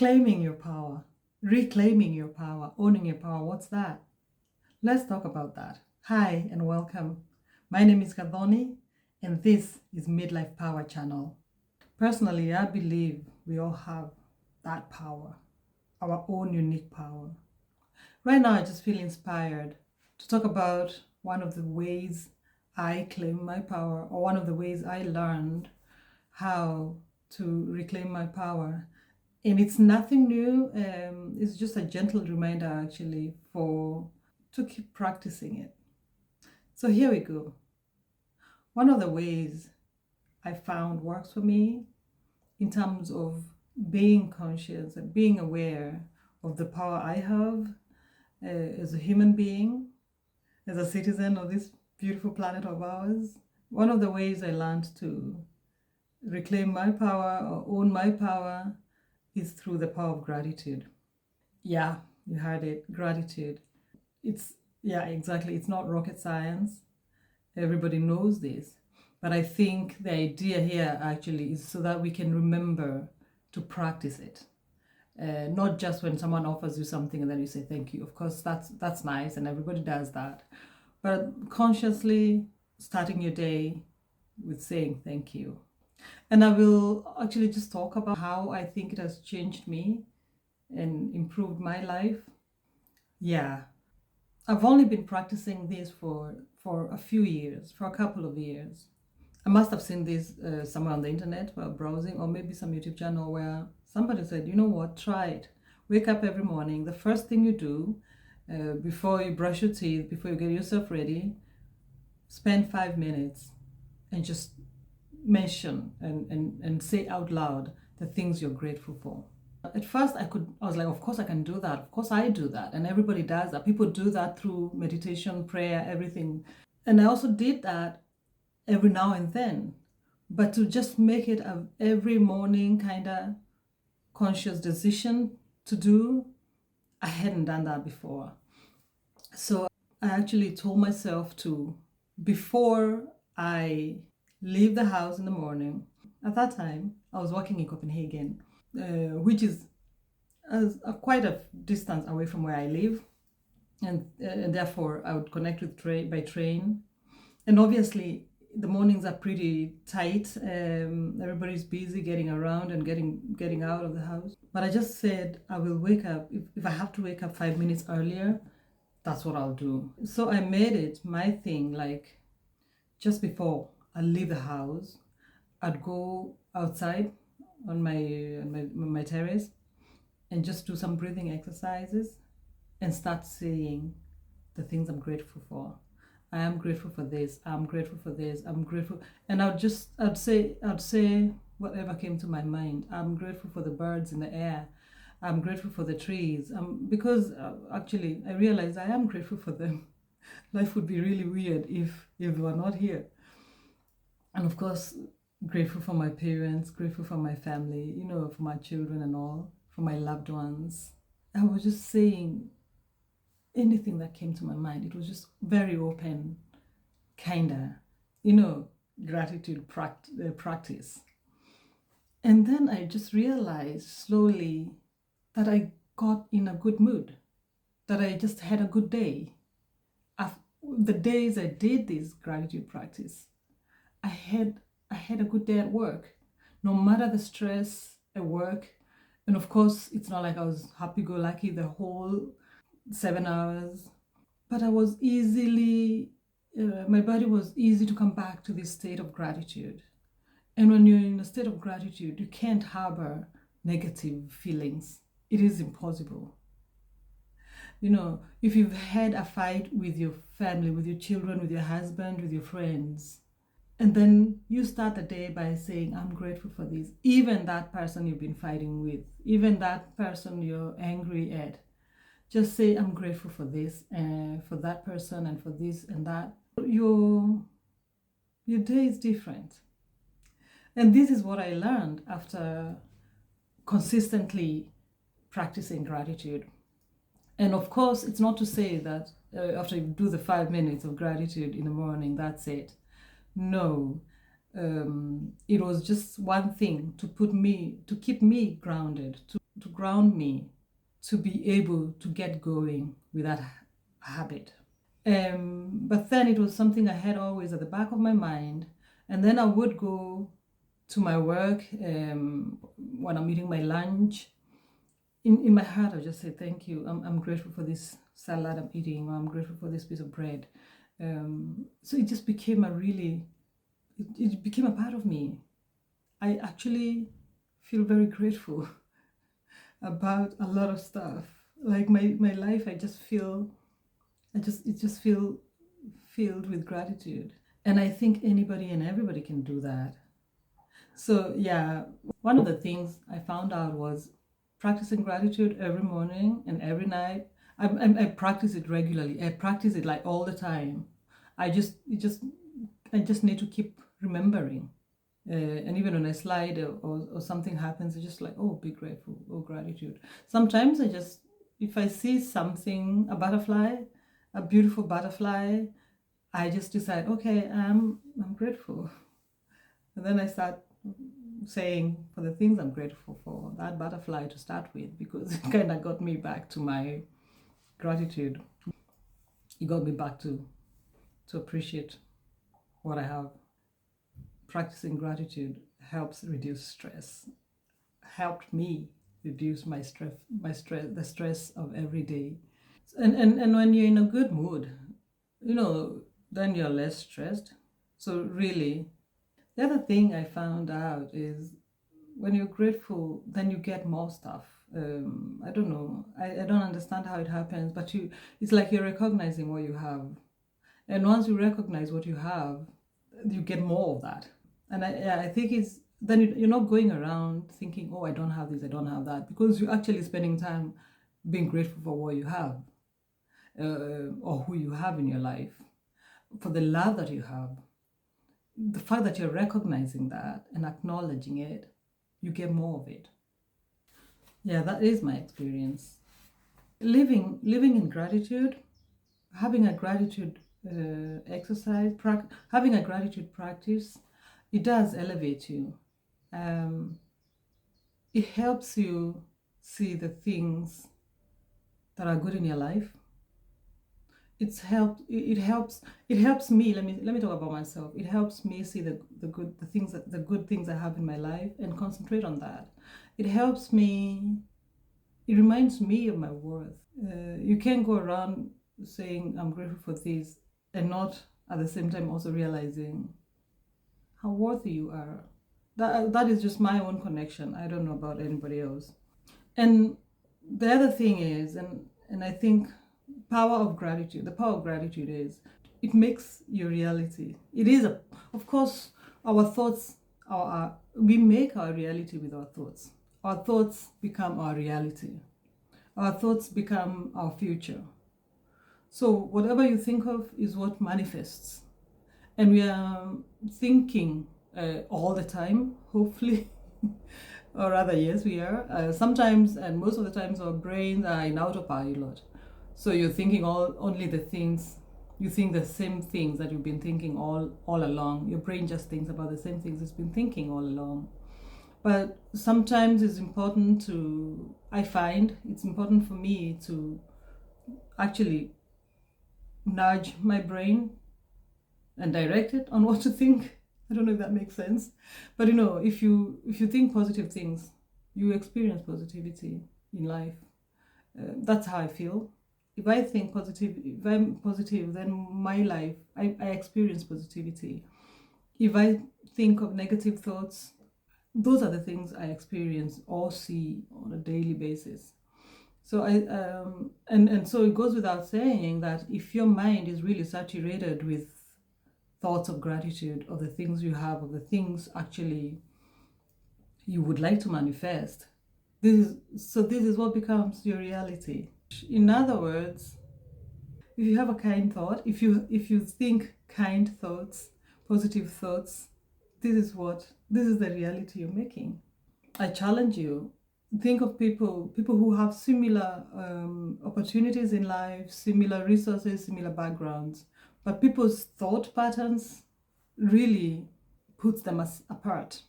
Claiming your power, reclaiming your power, owning your power. What's that? Let's talk about that. Hi and welcome. My name is Kadhoni and this is Midlife Power Channel. Personally, I believe we all have that power, our own unique power. Right now, I just feel inspired to talk about one of the ways I claim my power, or one of the ways I learned how to reclaim my power. And it's nothing new. It's just a gentle reminder, actually, to keep practicing it. So here we go. One of the ways I found works for me in terms of being conscious and being aware of the power I have as a human being, as a citizen of this beautiful planet of ours. One of the ways I learned to reclaim my power or own my power is through the power of gratitude. Yeah, you heard it, gratitude. Exactly. It's not rocket science. Everybody knows this. But I think the idea here actually is so that we can remember to practice it. Not just when someone offers you something and then you say thank you. Of course, that's nice and everybody does that. But consciously starting your day with saying thank you. And I will actually just talk about how I think it has changed me and improved my life. Yeah, I've only been practicing this for a few years, for a couple of years. I must have seen this somewhere on the internet while browsing, or maybe some YouTube channel where somebody said, you know what, try it. Wake up every morning. The first thing you do before you brush your teeth, before you get yourself ready, spend 5 minutes and just mention and say out loud the things you're grateful for. At first I was like, of course I can do that. Of course I do that. And everybody does that. People do that through meditation, prayer, everything. And I also did that every now and then. But to just make it a every morning kind of conscious decision to do, I hadn't done that before. So I actually told myself to, before I leave the house in the morning, at that time I was working in Copenhagen, which is quite a distance away from where I live, and therefore I would connect with by train. And obviously the mornings are pretty tight. Everybody's busy getting around and getting out of the house. But I just said I will wake up, if I have to wake up 5 minutes earlier, that's what I'll do. So I made it my thing, like just before I leave the house, I'd go outside on my terrace and just do some breathing exercises and start saying the things I'm grateful for. I am grateful for this. I'm grateful for this. I'm grateful. And I'd say whatever came to my mind. I'm grateful for the birds in the air. I'm grateful for the trees. Because actually I realized I am grateful for them. Life would be really weird if they were not here. And of course, grateful for my parents, grateful for my family, for my children and all, for my loved ones. I was just saying anything that came to my mind. It was just very open, kinda, gratitude practice. And then I just realized slowly that I got in a good mood, that I just had a good day. The days I did this gratitude practice, I had a good day at work, no matter the stress at work. And of course, it's not like I was happy-go-lucky the whole 7 hours, but I was my body was easy to come back to this state of gratitude. And when you're in a state of gratitude, you can't harbor negative feelings. It is impossible. If you've had a fight with your family, with your children, with your husband, with your friends, and then you start the day by saying, I'm grateful for this, even that person you've been fighting with, even that person you're angry at, just say, I'm grateful for this, for that person, and for this and that. Your day is different. And this is what I learned after consistently practicing gratitude. And of course, it's not to say that after you do the 5 minutes of gratitude in the morning, that's it. No, it was just one thing to keep me grounded, to ground me, to be able to get going with that habit. But then it was something I had always at the back of my mind. And then I would go to my work when I'm eating my lunch. In my heart, I just say, thank you. I'm grateful for this salad I'm eating, or I'm grateful for this piece of bread. So it just became it became a part of me. I actually feel very grateful about a lot of stuff. Like my life, it just feel filled with gratitude. And I think anybody and everybody can do that. So yeah, one of the things I found out was practicing gratitude every morning and every night. I practice it regularly. I practice it like all the time. I just need to keep remembering. And even when I slide or something happens, it's just like, oh, be grateful, oh, gratitude. Sometimes if I see something, a butterfly, a beautiful butterfly, I just decide, okay, I'm grateful. And then I start saying for the things I'm grateful for, that butterfly to start with, because it kind of got me back to my gratitude. It got me back to appreciate what I have. Practicing gratitude helps reduce stress, helped me reduce my stress, the stress of every day. And when you're in a good mood, then you're less stressed. So really, the other thing I found out is when you're grateful, then you get more stuff. I don't know. I don't understand how it happens, but it's like you're recognizing what you have. And once you recognize what you have, you get more of that. And I think then you're not going around thinking, oh, I don't have this, I don't have that, because you're actually spending time being grateful for what you have, or who you have in your life, for the love that you have. The fact that you're recognizing that and acknowledging it, you get more of it. Yeah, that is my experience. Living in gratitude, having a gratitude exercise, having a gratitude practice, it does elevate you. It helps you see the things that are good in your life. It helps me. Let me talk about myself. It helps me see the good things I have in my life and concentrate on that. It helps me. It reminds me of my worth. You can't go around saying I'm grateful for this and not at the same time also realizing how worthy you are. That is just my own connection. I don't know about anybody else. And the other thing is, and I think the power of gratitude is it makes your reality. It is of course, our thoughts we make our reality with our thoughts. Our thoughts become our reality. Our thoughts become our future. So whatever you think of is what manifests. And we are thinking all the time, hopefully. Or rather, yes, we are. Sometimes, and most of the times, our brains are in autopilot. So you're thinking only the things, you think the same things that you've been thinking all along. Your brain just thinks about the same things it's been thinking all along. But sometimes I find it's important for me to actually nudge my brain and direct it on what to think. I don't know if that makes sense. But if you think positive things, you experience positivity in life. That's how I feel. If I'm positive, then my life, I experience positivity. If I think of negative thoughts, those are the things I experience or see on a daily basis. So and so it goes without saying that if your mind is really saturated with thoughts of gratitude, of the things you have, of the things actually you would like to manifest, this is what becomes your reality. In other words, if you have a kind thought, if you think kind thoughts, positive thoughts, this is the reality you're making. I challenge you, think of people who have similar opportunities in life, similar resources, similar backgrounds, but people's thought patterns really puts them apart.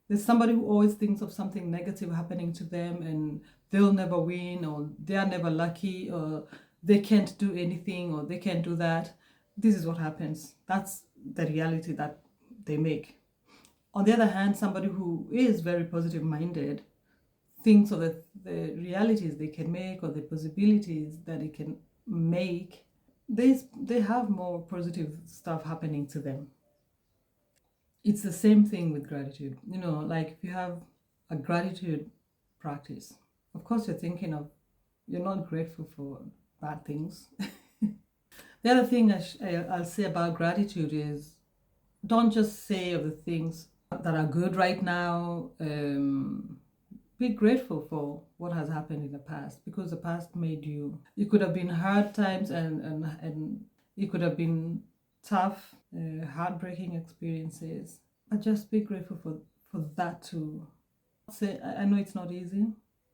There's somebody who always thinks of something negative happening to them and they'll never win, or they are never lucky, or they can't do anything, or they can't do that. This is what happens. That's the reality that they make. On the other hand, somebody who is very positive minded thinks of the realities they can make, or the possibilities that they can make. They have more positive stuff happening to them. It's the same thing with gratitude. Like if you have a gratitude practice, of course you're not grateful for bad things. The other thing I'll say about gratitude is, don't just say of the things that are good right now. Be grateful for what has happened in the past, because the past made you. It could have been hard times, and it could have been tough, heartbreaking experiences. But just be grateful for that too. I know it's not easy.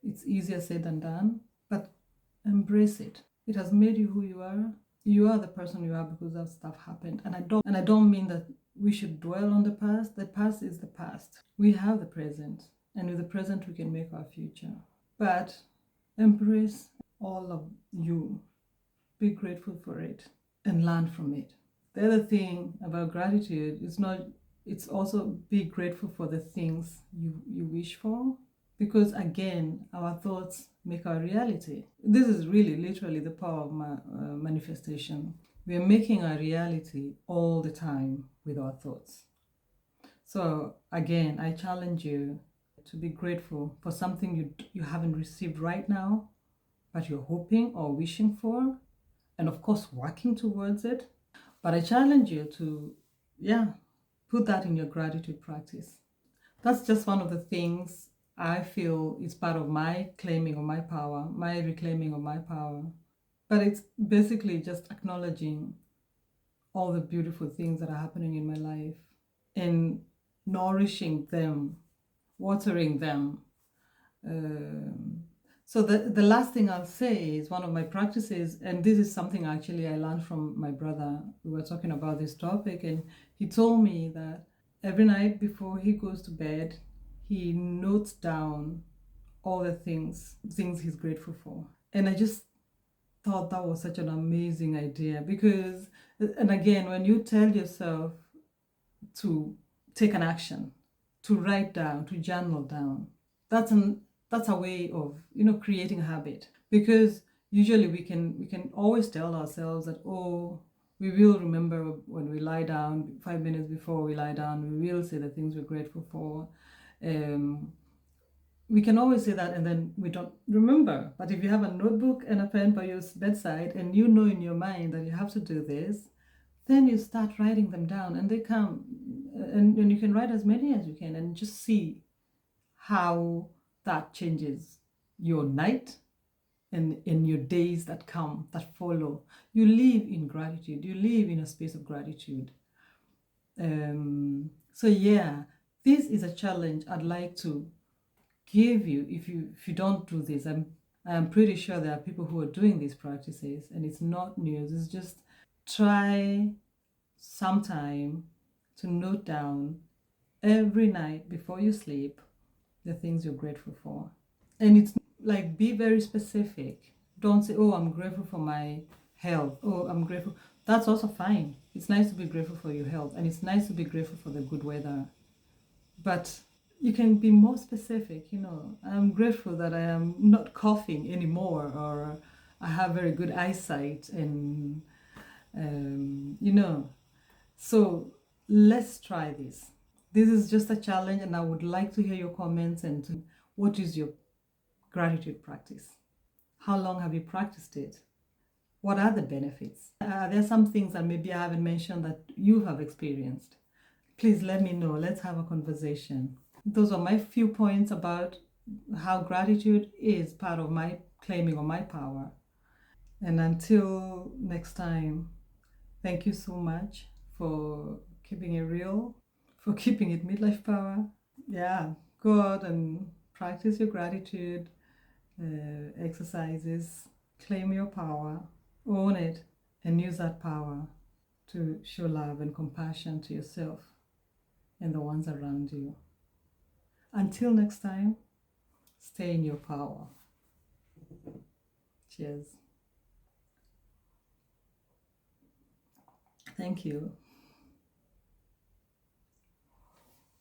It's easier said than done, but embrace it. It has made you who you are. You are the person you are because that stuff happened. And I don't mean that we should dwell on the past. The past is the past. We have the present, and with the present we can make our future. But embrace all of you. Be grateful for it and learn from it. The other thing about gratitude is it's also be grateful for the things you wish for, because again, our thoughts make our reality. This is really literally the power of manifestation. We are making our reality all the time with our thoughts. So again, I challenge you to be grateful for something you haven't received right now, but you're hoping or wishing for, and of course working towards it. But I challenge you to, put that in your gratitude practice. That's just one of the things I feel is part of my claiming of my power, my reclaiming of my power. But it's basically just acknowledging all the beautiful things that are happening in my life and nourishing them, watering them. So the last thing I'll say is one of my practices, and this is something actually I learned from my brother. We were talking about this topic, and he told me that every night before he goes to bed, he notes down all the things he's grateful for. And I just thought that was such an amazing idea, because, and again, when you tell yourself to take an action, to write down, to journal down, that's a way of creating a habit. Because usually we can always tell ourselves that, oh, we will remember when we lie down, 5 minutes before we lie down, we will say the things we're grateful for. We can always say that, and then we don't remember. But if you have a notebook and a pen by your bedside, and you know in your mind that you have to do this, then you start writing them down, and they come, and you can write as many as you can, and just see how that changes your night and in your days that come, that follow. You live in gratitude. You live in a space of gratitude. So yeah, this is a challenge I'd like to give you. If you don't do this, I'm pretty sure there are people who are doing these practices, and it's not news. It's just try sometime to note down every night before you sleep the things you're grateful for. And it's like, be very specific. Don't say, oh, I'm grateful for my health. Oh, I'm grateful. That's also fine. It's nice to be grateful for your health, and it's nice to be grateful for the good weather. But you can be more specific. I'm grateful that I am not coughing anymore, or I have very good eyesight, and so let's try this. This is just a challenge, and I would like to hear your comments. And what is your gratitude practice? How long have you practiced it? What are the benefits? Are there some things that maybe I haven't mentioned that you have experienced? Please let me know. Let's have a conversation. Those are my few points about how gratitude is part of my claiming of my power. And until next time, thank you so much for keeping it real, for keeping it midlife power. Yeah, go out and practice your gratitude exercises, claim your power, own it, and use that power to show love and compassion to yourself and the ones around you. Until next time, stay in your power. Cheers. Thank you.